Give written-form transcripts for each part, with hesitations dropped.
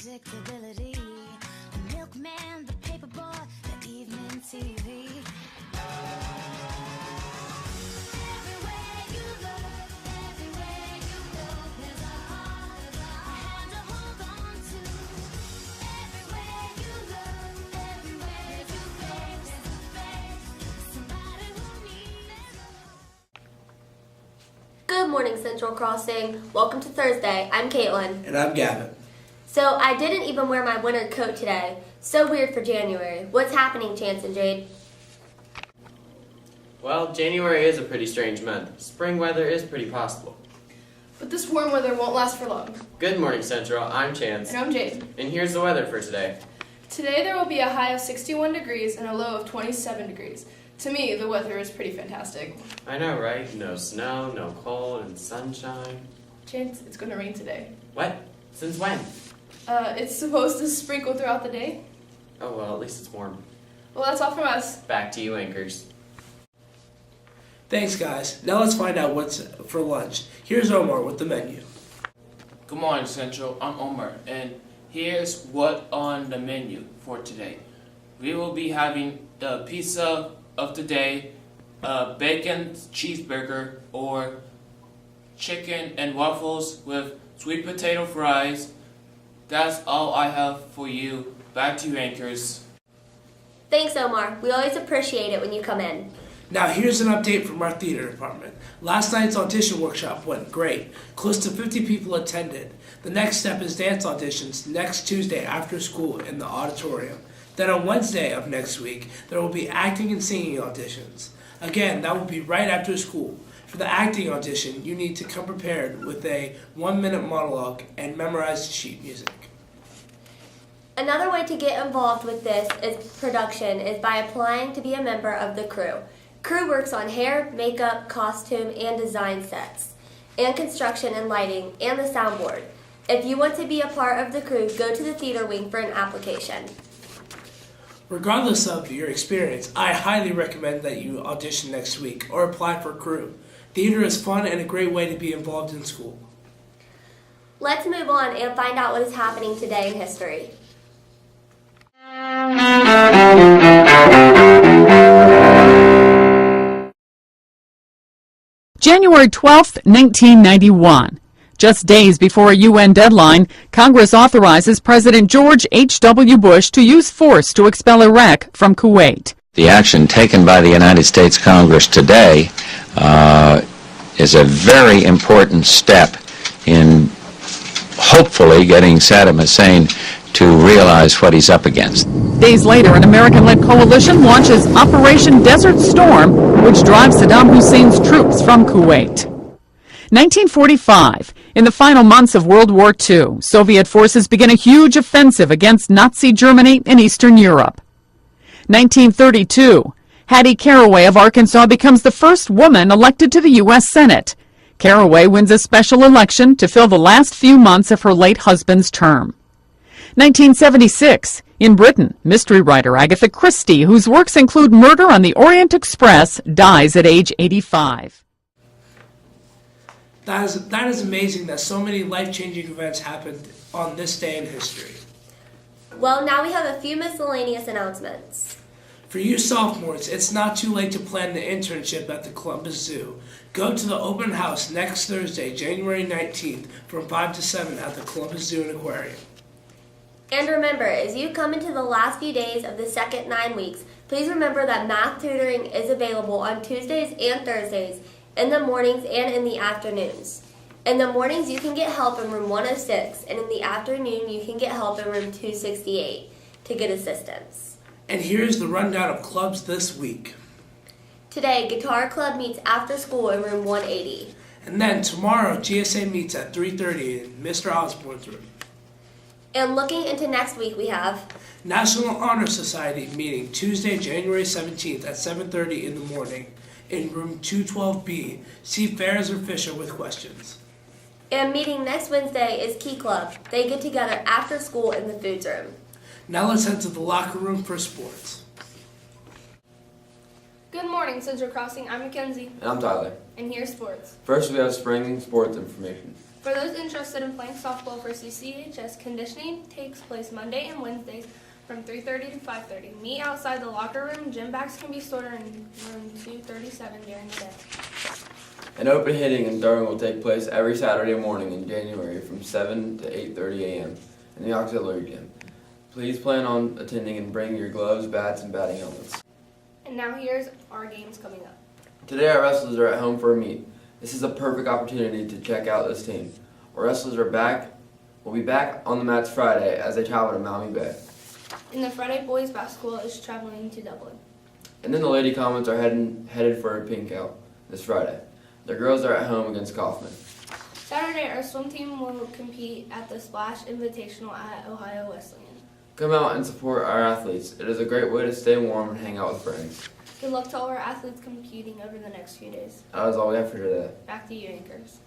unpredictability. The milkman, the paperboy, the evening TV. Everywhere you look, everywhere you go, there's a heart, a hand to hold on to. Everywhere you look, everywhere you go, there's a face, somebody who needs love. Good morning, Central Crossing. Welcome to Thursday. I'm Caitlin. And I'm Gavin. So I didn't even wear my winter coat today. So weird for January. What's happening, Chance and Jade? Well, January is a pretty strange month. Spring weather is pretty possible. But this warm weather won't last for long. Good morning, Central. I'm Chance. And I'm Jade. And here's the weather for today. Today there will be a high of 61 degrees and a low of 27 degrees. To me, the weather is pretty fantastic. I know, right? No snow, no cold, and sunshine. Chance, it's going to rain today. What? Since when? It's supposed to sprinkle throughout the day. Oh, well, at least it's warm. Well, that's all from us. Back to you, anchors. Thanks, guys. Now let's find out what's for lunch. Here's Omar with the menu. Good morning, Central. I'm Omar, and here's what on the menu for today. We will be having the pizza of the day, bacon cheeseburger, or chicken and waffles with sweet potato fries. That's all I have for you. Back to you, anchors. Thanks, Omar. We always appreciate it when you come in. Now here's an update from our theater department. Last night's audition workshop went great. Close to 50 people attended. The next step is dance auditions next Tuesday after school in the auditorium. Then on Wednesday of next week, there will be acting and singing auditions. Again, that will be right after school. For the acting audition, you need to come prepared with a 1-minute monologue and memorize sheet music. Another way to get involved with this production is by applying to be a member of the crew. Crew works on hair, makeup, costume, and design sets, and construction and lighting, and the soundboard. If you want to be a part of the crew, go to the theater wing for an application. Regardless of your experience, I highly recommend that you audition next week or apply for crew. Theater is fun and a great way to be involved in school. Let's move on and find out what is happening today in history. January 12, 1991. Just days before a UN deadline, Congress authorizes President George H.W. Bush to use force to expel Iraq from Kuwait. The action taken by the United States Congress today is a very important step in hopefully getting Saddam Hussein to realize what he's up against. Days later, an American-led coalition launches Operation Desert Storm, which drives Saddam Hussein's troops from Kuwait. 1945. In the final months of World War II, Soviet forces begin a huge offensive against Nazi Germany in Eastern Europe. 1932. Hattie Caraway of Arkansas becomes the first woman elected to the U.S. Senate. Caraway wins a special election to fill the last few months of her late husband's term. 1976. In Britain, mystery writer Agatha Christie, whose works include Murder on the Orient Express, dies at age 85. That is amazing that so many life-changing events happened on this day in history. Well, now we have a few miscellaneous announcements. For you sophomores, it's not too late to plan the internship at the Columbus Zoo. Go to the open house next Thursday, January 19th, from 5 to 7 at the Columbus Zoo and Aquarium. And remember, as you come into the last few days of the second 9 weeks, please remember that math tutoring is available on Tuesdays and Thursdays, in the mornings and in the afternoons. In the mornings, you can get help in room 106, and in the afternoon, you can get help in room 268 to get assistance. And here's the rundown of clubs this week. Today, Guitar Club meets after school in room 180. And then tomorrow, GSA meets at 3:30 in Mr. Osborne's room. And looking into next week, we have National Honor Society meeting Tuesday, January 17th at 7:30 in the morning in room 212B. See Ferris or Fisher with questions. And meeting next Wednesday is Key Club. They get together after school in the foods room. Now let's head to the locker room for sports. Good morning, Central Crossing. I'm Mackenzie. And I'm Tyler. And here's sports. First, we have spring sports information. For those interested in playing softball for CCHS, conditioning takes place Monday and Wednesdays from 3:30 to 5:30. Meet outside the locker room. Gym bags can be stored in room 237 during the day. An open hitting and throwing will take place every Saturday morning in January from 7 to 8:30 a.m. in the auxiliary gym. Please plan on attending and bring your gloves, bats, and batting helmets. And now here's our games coming up. Today our wrestlers are at home for a meet. This is a perfect opportunity to check out this team. Our wrestlers will be back on the mats Friday as they travel to Maumee Bay. And the Friday boys basketball is traveling to Dublin. And then the Lady Comets are headed for a pink out this Friday. The girls are at home against Kaufman. Saturday, our swim team will compete at the Splash Invitational at Ohio Wesleyan. Come out and support our athletes. It is a great way to stay warm and hang out with friends. Good luck to all our athletes competing over the next few days. That is all we have for today. Back to you, anchors.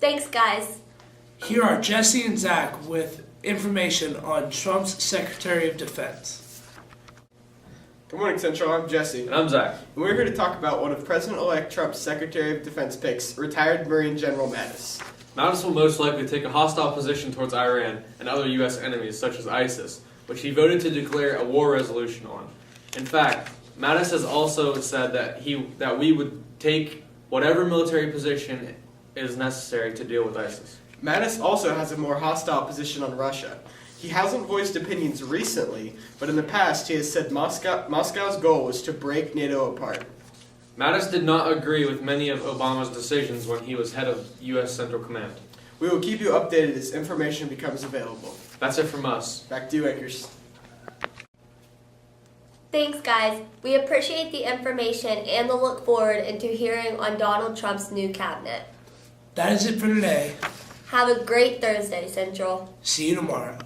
Thanks, guys. Here are Jesse and Zach with information on Trump's Secretary of Defense. Good morning, Central. I'm Jesse. And I'm Zach. And we're here to talk about one of President-elect Trump's Secretary of Defense picks, retired Marine General Mattis. Mattis will most likely take a hostile position towards Iran and other U.S. enemies such as ISIS, which he voted to declare a war resolution on. In fact, Mattis has also said that we would take whatever military position is necessary to deal with ISIS. Mattis also has a more hostile position on Russia. He hasn't voiced opinions recently, but in the past he has said Moscow's goal was to break NATO apart. Mattis did not agree with many of Obama's decisions when he was head of U.S. Central Command. We will keep you updated as information becomes available. That's it from us. Back to you, anchors. Thanks, guys. We appreciate the information and the look forward into hearing on Donald Trump's new cabinet. That is it for today. Have a great Thursday, Central. See you tomorrow.